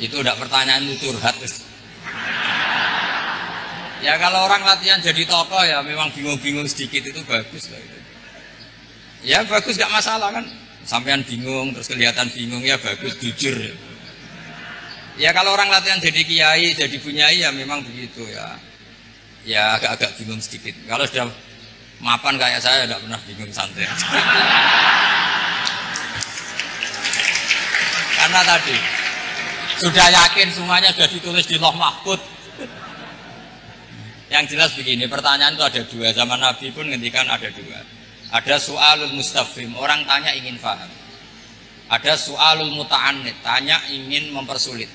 Itu udah pertanyaan itu curhat. Ya kalau orang latihan jadi tokoh ya memang bingung-bingung sedikit itu bagus lah itu. Ya bagus gak masalah kan. Sampean bingung terus kelihatan bingung ya bagus jujur. Ya kalau orang latihan jadi kiai, jadi bunyai ya memang begitu ya. Ya agak-agak bingung sedikit. Kalau sudah mapan kayak saya tidak pernah bingung santai. Karena tadi sudah yakin semuanya sudah ditulis di Lauh Mahfuz. Yang jelas begini, pertanyaan itu ada dua. Zaman Nabi pun ngendikan ada dua. Ada soalul mustafhim, orang tanya ingin paham. Ada soalul muta'annid, tanya ingin mempersulit.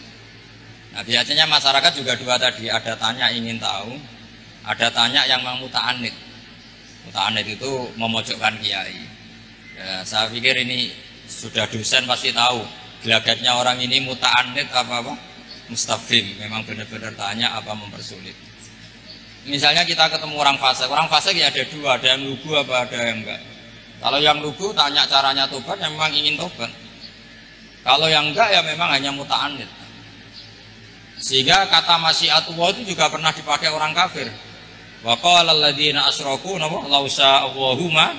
Nah biasanya masyarakat juga dua tadi, ada tanya ingin tahu, ada tanya yang muta'annid. Muta'annid itu memojokkan kiai. Ya, saya pikir ini sudah dosen pasti tahu. Gelagatnya orang ini muta'annid apa mustafhim, memang benar-benar tanya apa mempersulit. Misalnya kita ketemu orang fasik ya ada dua, ada yang lugu apa ada yang enggak. Kalau yang lugu tanya caranya tobat, yang memang ingin tobat. Kalau yang enggak ya memang hanya muta'annid. Sehingga kata masyiatullah itu juga pernah dipakai orang kafir. Wa qala alladziina asyraku law sya'allahu ma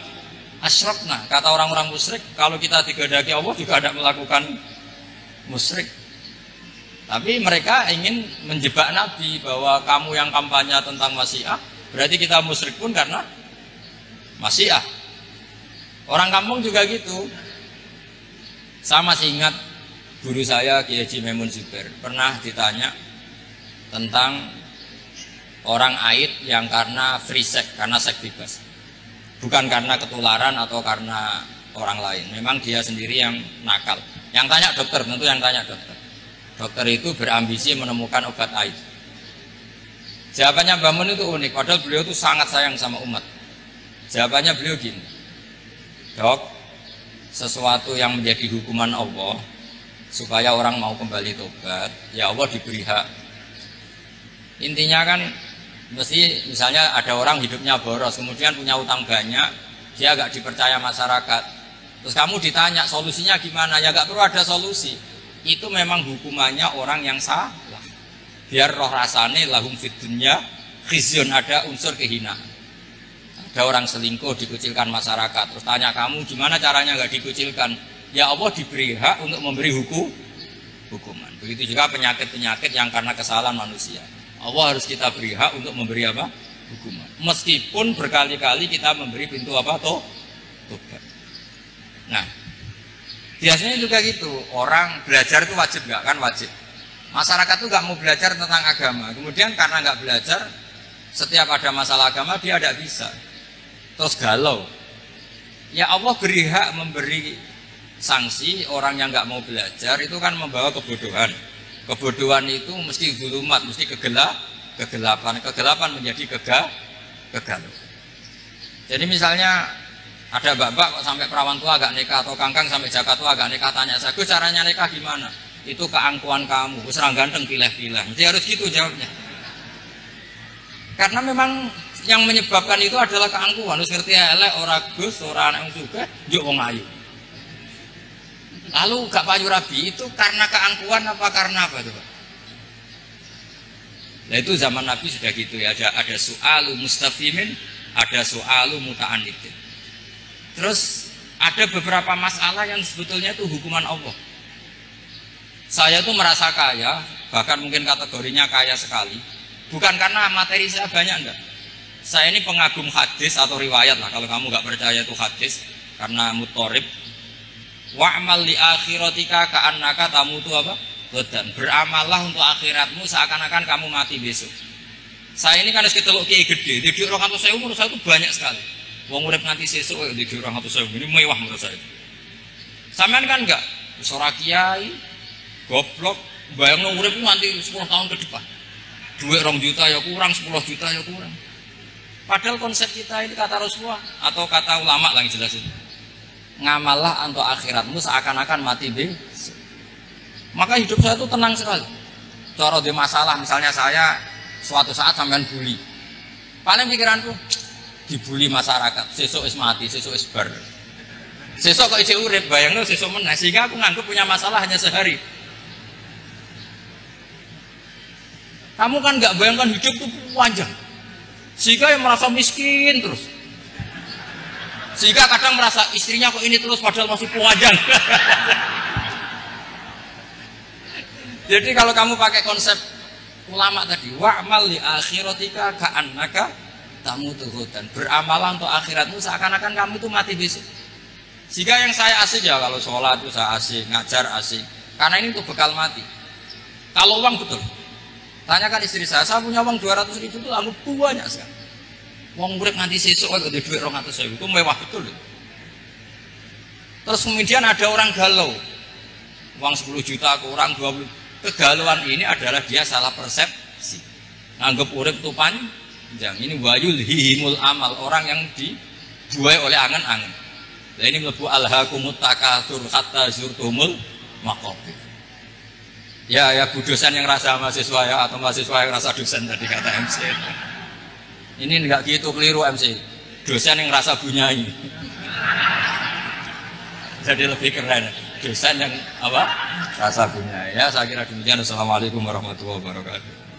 asyrakna. Kata orang-orang musyrik, kalau kita digandaki Allah juga tidak melakukan musyrik. Tapi mereka ingin menjebak Nabi bahwa kamu yang kampanye tentang masyiah, berarti kita musyrik pun karena masyiah. Orang kampung juga gitu. Saya masih ingat guru saya Kiai Haji Maimun Zubair pernah ditanya tentang orang haid yang karena free sex, karena seks bebas. Bukan karena ketularan atau karena orang lain. Memang dia sendiri yang nakal. Yang tanya dokter, tentu yang tanya dokter. Dokter itu berambisi menemukan obat haid. Jawabannya Mbah Mun itu unik, padahal beliau itu sangat sayang sama umat. Jawabannya beliau gini, dok, sesuatu yang menjadi hukuman Allah supaya orang mau kembali tobat, ya Allah diberi hak. Intinya kan mesti misalnya ada orang hidupnya boros, kemudian punya utang banyak, dia agak dipercaya masyarakat. Terus kamu ditanya solusinya gimana? Ya gak perlu ada solusi. Itu memang hukumannya orang yang salah. Biar roh rasane lahum fid dunya khizyun, ada unsur kehinaan. Ada orang selingkuh dikucilkan masyarakat. Terus tanya kamu gimana caranya nggak dikucilkan? Ya Allah diberi hak untuk memberi hukuman. Begitu juga penyakit-penyakit yang karena kesalahan manusia. Allah harus kita beri hak untuk memberi apa? Hukuman. Meskipun berkali-kali kita memberi pintu apa? Tobat. Nah, biasanya juga gitu, orang belajar itu wajib nggak? Kan wajib. Masyarakat itu nggak mau belajar tentang agama. Kemudian karena nggak belajar, setiap ada masalah agama dia tidak bisa. Terus galau. Ya Allah beri hak memberi sanksi orang yang nggak mau belajar itu kan membawa kebodohan. Kebodohan itu mesti zulumat, mesti kegelapan. Kegelapan menjadi kegalau. Jadi misalnya ada mbak-mbak kok sampai perawan tua agak nikah, atau kangkang sampai jaka tua agak nikah, tanya saya, Gus caranya nikah gimana? Itu keangkuhan kamu, Gus serang ganteng pilih-pilih. Mesti harus gitu jawabnya. Karena memang yang menyebabkan itu adalah keangkuhan. Harus ngerti elek, ora Gus, ora anak juga, yuk wong ayu. Lalu gak payu rabi itu karena keangkuhan apa karena apa tuh? Nah itu zaman Nabi sudah gitu ya, ada soalu mustafimin, ada soalu muta'annidin. Terus ada beberapa masalah yang sebetulnya itu hukuman Allah. Saya tuh merasa kaya, bahkan mungkin kategorinya kaya sekali. Bukan karena materi saya banyak, enggak. Saya ini pengagum hadis atau riwayat lah. Kalau kamu nggak percaya itu hadis, karena mutorib. Wa'mal li akhiratika ka'annaka tamutu apa? Godan. Beramallah untuk akhiratmu seakan-akan kamu mati besok. Saya ini kan harus keteluk kiai gede. Di orang saya umur saya itu banyak sekali. Wong urip nganti sesuk di 200.000 ini mewah menurut saya. Sampean kan enggak, seorang kiai goblok, bayangno urip nganti 10 tahun ke depan. Duit 2 juta ya kurang, 10 juta ya kurang. Padahal konsep kita ini kata Rasulullah atau kata ulama lah yang jelasin. Ngamallah untuk akhiratmu seakan-akan mati besok. Maka hidup saya itu tenang sekali. Cara di masalah, misalnya saya suatu saat sampean bully. Paling pikiranku dibully masyarakat, sesuk is mati, sesuk is bar. Sesuk kok isih urip, bayangno sesuk meneh, sehingga aku nganggep punya masalah hanya sehari. Kamu kan nggak bayangkan hidup itu panjang. Sehingga yang merasa miskin terus. Sehingga kadang merasa istrinya kok ini terus padahal masih panjang. Jadi kalau kamu pakai konsep ulama tadi, wa'mal li akhiratika ka'annaka tamutu ghadan. Beramalah untuk akhiratmu seakan-akan kamu itu mati besok. Sehingga yang saya asik ya kalau sholat itu saya asik, ngajar asik. Karena ini untuk bekal mati. Kalau uang betul. Tanyakan istri saya punya uang 200.000 itu anggap banyak sekali. Uang murid nganti sesuk kalau duit 200.000 itu mewah betul. Terus kemudian ada orang galau. Uang 10 juta ke orang 20. Kegalauan ini adalah dia salah persepsi. Anggap urip itu panjang. Ini wayul hihimul amal, orang yang dibuai oleh angan-angan. Nah ini mlebu alhaakumut takatsur hatta zurtumul maqabir. Ya bu dosen yang rasa mahasiswa ya, atau mahasiswa yang rasa dosen tadi kata MC. Ini enggak gitu, keliru MC. Dosen yang rasa bunyai. Jadi lebih keren. Dosen yang apa? Rasa bunyai. Ya saya kira demikian. Assalamualaikum warahmatullahi wabarakatuh.